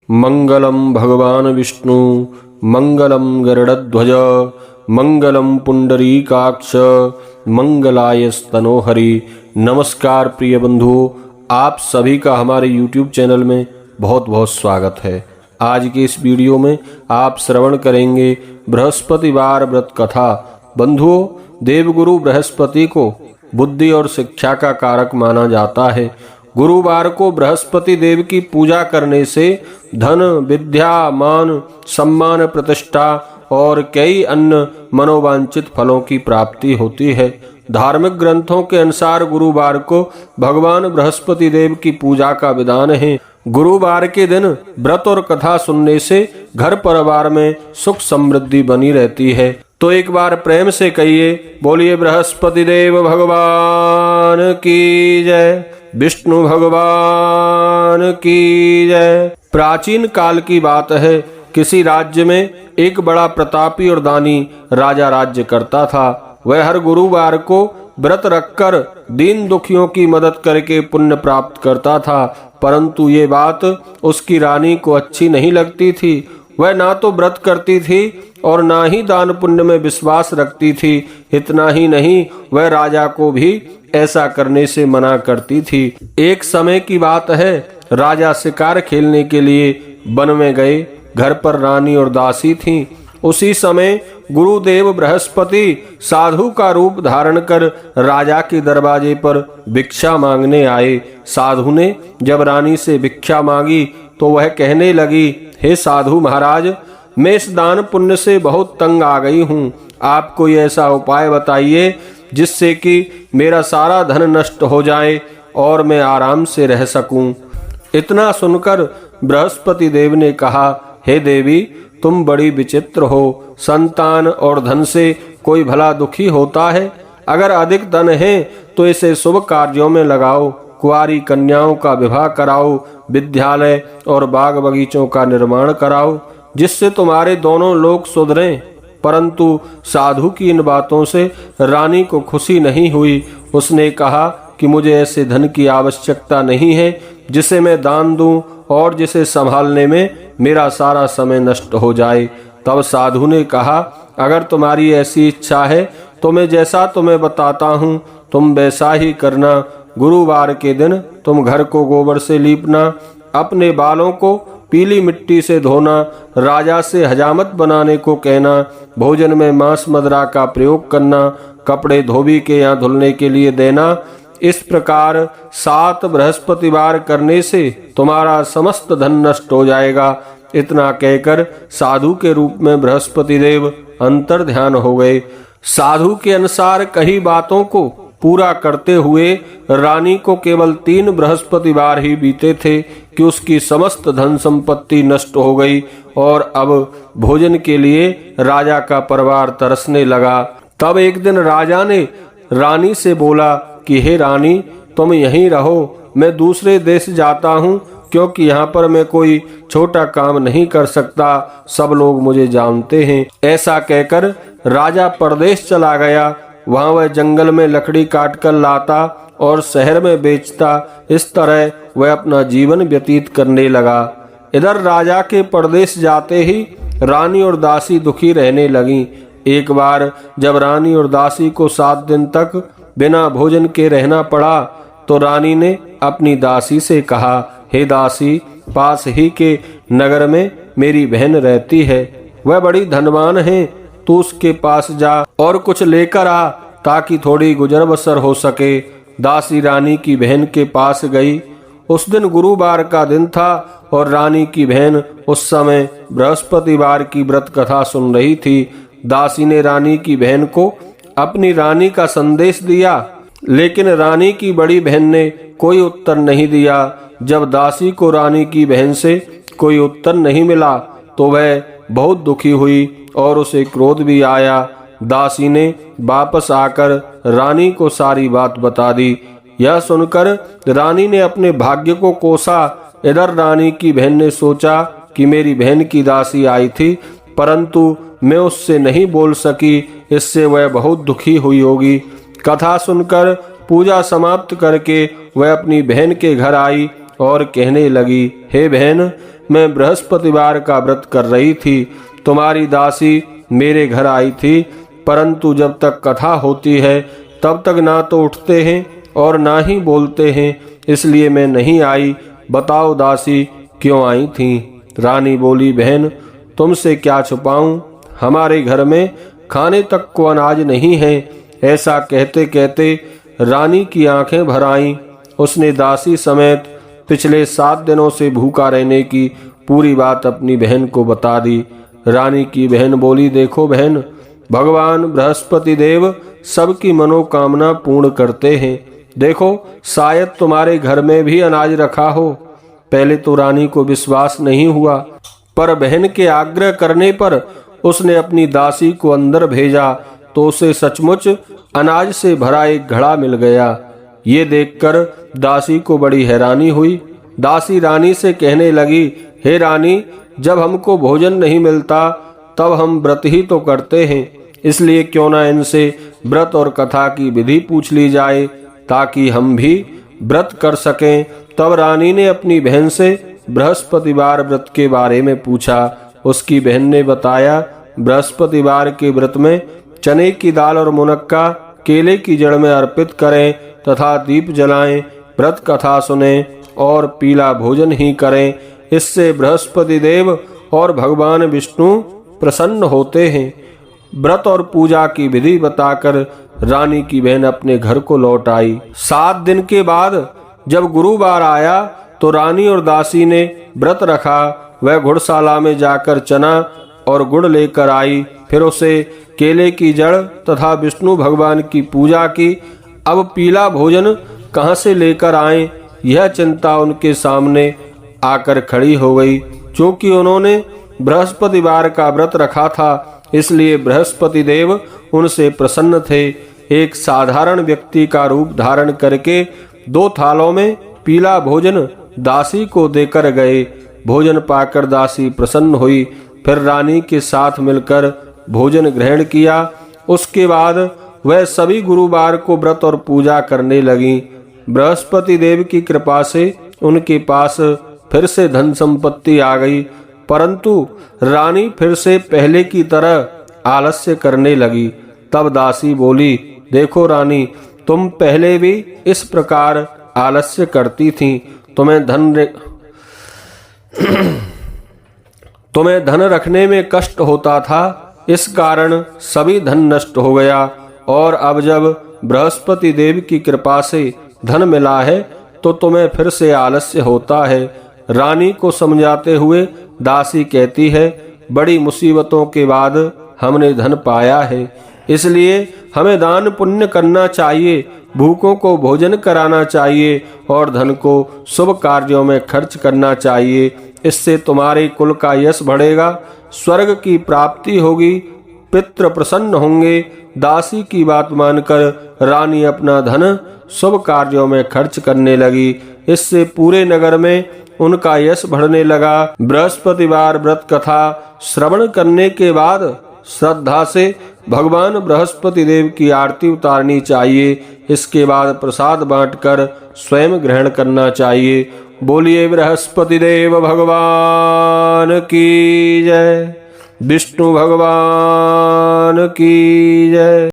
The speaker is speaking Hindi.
मंगलम भगवान विष्णु मंगलम गरुड़ध्वज मंगलम पुंडरीकाक्ष मंगलाय स्तनोहरि। नमस्कार प्रिय बंधुओं, आप सभी का हमारे YouTube चैनल में बहुत बहुत स्वागत है। आज की इस वीडियो में आप श्रवण करेंगे बृहस्पतिवार व्रत कथा। बंधुओं, देवगुरु बृहस्पति को बुद्धि और शिक्षा का कारक माना जाता है। गुरुवार को बृहस्पति देव की पूजा करने से धन, विद्या, मान, सम्मान, प्रतिष्ठा और कई अन्य मनोवांछित फलों की प्राप्ति होती है। धार्मिक ग्रंथों के अनुसार गुरुवार को भगवान बृहस्पति देव की पूजा का विधान है। गुरुवार के दिन व्रत और कथा सुनने से घर परिवार में सुख समृद्धि बनी रहती है। तो एक बार प्रेम से कहिए, बोलिए बृहस्पति देव भगवान की जय, विष्णु भगवान की जय। प्राचीन काल की बात है, किसी राज्य में एक बड़ा प्रतापी और दानी राजा राज्य करता था। वह हर गुरुवार को व्रत रखकर दीन दुखियों की मदद करके पुण्य प्राप्त करता था, परंतु ये बात उसकी रानी को अच्छी नहीं लगती थी। वह ना तो व्रत करती थी और ना ही दान पुण्य में विश्वास रखती थी। इतना ही नहीं, वह राजा को भी ऐसा करने से मना करती थी। एक समय की बात है, राजा शिकार खेलने के लिए वन में गए। घर पर रानी और दासी थीं। उसी समय गुरुदेव बृहस्पति साधु का रूप धारण कर राजा के दरवाजे पर भिक्षा मांगने आए। साधु ने जब रानी से भिक्षा मांगी तो वह कहने लगी, हे साधु महाराज, मैं इस दान पुण्य से बहुत तंग आ गई हूँ। आप कोई ऐसा उपाय बताइए जिससे कि मेरा सारा धन नष्ट हो जाए और मैं आराम से रह सकूं। इतना सुनकर बृहस्पति देव ने कहा, हे देवी, तुम बड़ी विचित्र हो। संतान और धन से कोई भला दुखी होता है? अगर अधिक धन है तो इसे शुभ कार्यों में लगाओ। कुंवारी कन्याओं का विवाह कराओ, विद्यालय और बाग बगीचों का निर्माण कराओ, जिससे तुम्हारे दोनों लोग सुधरें। परंतु साधु की इन बातों से रानी को खुशी नहीं हुई। उसने कहा कि मुझे ऐसे धन की आवश्यकता नहीं है जिसे मैं दान दूं और जिसे संभालने में मेरा सारा समय नष्ट हो जाए। तब साधु ने कहा, अगर तुम्हारी ऐसी इच्छा है तो मैं जैसा तुम्हें बताता हूँ तुम वैसा ही करना। गुरुवार के दिन तुम घर को गोबर से लीपना, अपने बालों को पीली मिट्टी से धोना, राजा से हजामत बनाने को कहना, भोजन में मांस मदिरा का प्रयोग करना, कपड़े धोबी के यहाँ धुलने के लिए देना। इस प्रकार 7 बृहस्पतिवार करने से तुम्हारा समस्त धन नष्ट हो जाएगा। इतना कहकर साधु के रूप में बृहस्पति देव अंतर ध्यान हो गए। साधु के अनुसार कही बातों को पूरा करते हुए रानी को केवल 3 बृहस्पतिवार ही बीते थे कि उसकी समस्त धन संपत्ति नष्ट हो गई और अब भोजन के लिए राजा का परिवार तरसने लगा। तब एक दिन राजा ने रानी से बोला कि हे रानी, तुम यहीं रहो, मैं दूसरे देश जाता हूँ, क्योंकि यहाँ पर मैं कोई छोटा काम नहीं कर सकता। सब लोग मुझे जानते हैं। ऐसा कहकर राजा परदेश चला गया। वहाँ वह जंगल में लकड़ी काट कर लाता और शहर में बेचता। इस तरह वह अपना जीवन व्यतीत करने लगा। इधर राजा के परदेश जाते ही रानी और दासी दुखी रहने लगीं। एक बार जब रानी और दासी को 7 दिन तक बिना भोजन के रहना पड़ा तो रानी ने अपनी दासी से कहा, हे दासी, पास ही के नगर में मेरी बहन रहती है। वह बड़ी धनवान है। तू उसके पास जा और कुछ लेकर आ ताकि थोड़ी गुजर बसर हो सके। दासी रानी की बहन के पास गई। उस दिन गुरुवार का दिन था और रानी की बहन उस समय बृहस्पतिवार की व्रत कथा सुन रही थी। दासी ने रानी की बहन को अपनी रानी का संदेश दिया, लेकिन रानी की बड़ी बहन ने कोई उत्तर नहीं दिया। जब दासी को रानी की बहन से कोई उत्तर नहीं मिला तो वह बहुत दुखी हुई और उसे क्रोध भी आया। दासी ने वापस आकर रानी को सारी बात बता दी। यह सुनकर रानी ने अपने भाग्य को कोसा। इधर रानी की बहन ने सोचा कि मेरी बहन की दासी आई थी, परंतु मैं उससे नहीं बोल सकी, इससे वह बहुत दुखी हुई होगी। कथा सुनकर पूजा समाप्त करके वह अपनी बहन के घर आई और कहने लगी, हे बहन, मैं बृहस्पतिवार का व्रत कर रही थी। तुम्हारी दासी मेरे घर आई थी, परंतु जब तक कथा होती है तब तक ना तो उठते हैं और ना ही बोलते हैं, इसलिए मैं नहीं आई। बताओ दासी क्यों आई थी? रानी बोली, बहन तुमसे क्या छुपाऊं, हमारे घर में खाने तक को अनाज नहीं है। ऐसा कहते कहते रानी की आंखें भर आईं। उसने दासी समेत पिछले 7 दिनों से भूखा रहने की पूरी बात अपनी बहन को बता दी। रानी की बहन बोली, देखो बहन, भगवान बृहस्पति देव सबकी मनोकामना पूर्ण करते हैं। देखो शायद तुम्हारे घर में भी अनाज रखा हो। पहले तो रानी को विश्वास नहीं हुआ, पर बहन के आग्रह करने पर उसने अपनी दासी को अंदर भेजा तो उसे सचमुच अनाज से भरा एक घड़ा मिल गया। ये देखकर दासी को बड़ी हैरानी हुई। दासी रानी से कहने लगी, हे रानी, जब हमको भोजन नहीं मिलता तब हम व्रत ही तो करते हैं, इसलिए क्यों ना इनसे व्रत और कथा की विधि पूछ ली जाए ताकि हम भी व्रत कर सकें। तब रानी ने अपनी बहन से बृहस्पतिवार व्रत के बारे में पूछा। उसकी बहन ने बताया, बृहस्पतिवार के व्रत में चने की दाल और मुनक्का केले की जड़ में अर्पित करें तथा दीप जलाएं, व्रत कथा सुनें और पीला भोजन ही करें। इससे बृहस्पति देव और भगवान विष्णु प्रसन्न होते हैं। व्रत और पूजा की विधि बताकर रानी की बहन अपने घर को लौट आई। 7 दिन के बाद जब गुरुवार आया तो रानी और दासी ने व्रत रखा। वह घुड़शाला में जाकर चना और गुड़ लेकर आई, फिर उसे केले की जड़ तथा विष्णु भगवान की पूजा की। अब पीला भोजन कहाँ से लेकर आएं, यह चिंता उनके सामने आकर खड़ी हो गई। क्योंकि उन्होंने बृहस्पतिवार का व्रत रखा था, इसलिए बृहस्पति देव उनसे प्रसन्न थे। एक साधारण व्यक्ति का रूप धारण करके 2 थालों में पीला भोजन दासी को देकर गए। भोजन पाकर दासी प्रसन्न हुई, फिर रानी के साथ मिलकर भोजन ग्रहण किया। उसके बाद वह सभी गुरुवार को व्रत और पूजा करने लगी। बृहस्पति देव की कृपा से उनके पास फिर से धन संपत्ति आ गई, परंतु रानी फिर से पहले की तरह आलस्य करने लगी। तब दासी बोली, देखो रानी, तुम पहले भी इस प्रकार आलस्य करती थीं। तुम्हें धन रखने में कष्ट होता था, इस कारण सभी धन नष्ट हो गया, और अब जब बृहस्पति देव की कृपा से धन मिला है तो तुम्हें फिर से आलस्य होता है। रानी को समझाते हुए दासी कहती है, बड़ी मुसीबतों के बाद हमने धन पाया है, इसलिए हमें दान पुण्य करना चाहिए, भूखों को भोजन कराना चाहिए और धन को शुभ कार्यों में खर्च करना चाहिए। इससे तुम्हारे कुल का यश बढ़ेगा, स्वर्ग की प्राप्ति होगी, पितृ प्रसन्न होंगे। दासी की बात मानकर रानी अपना धन शुभ कार्यों में खर्च करने लगी। इससे पूरे नगर में उनका यश बढ़ने लगा। बृहस्पतिवार व्रत कथा श्रवण करने के बाद श्रद्धा से भगवान बृहस्पति देव की आरती उतारनी चाहिए। इसके बाद प्रसाद बांटकर स्वयं ग्रहण करना चाहिए। बोलिए बृहस्पति देव भगवान की जय, विष्णु भगवान की जय।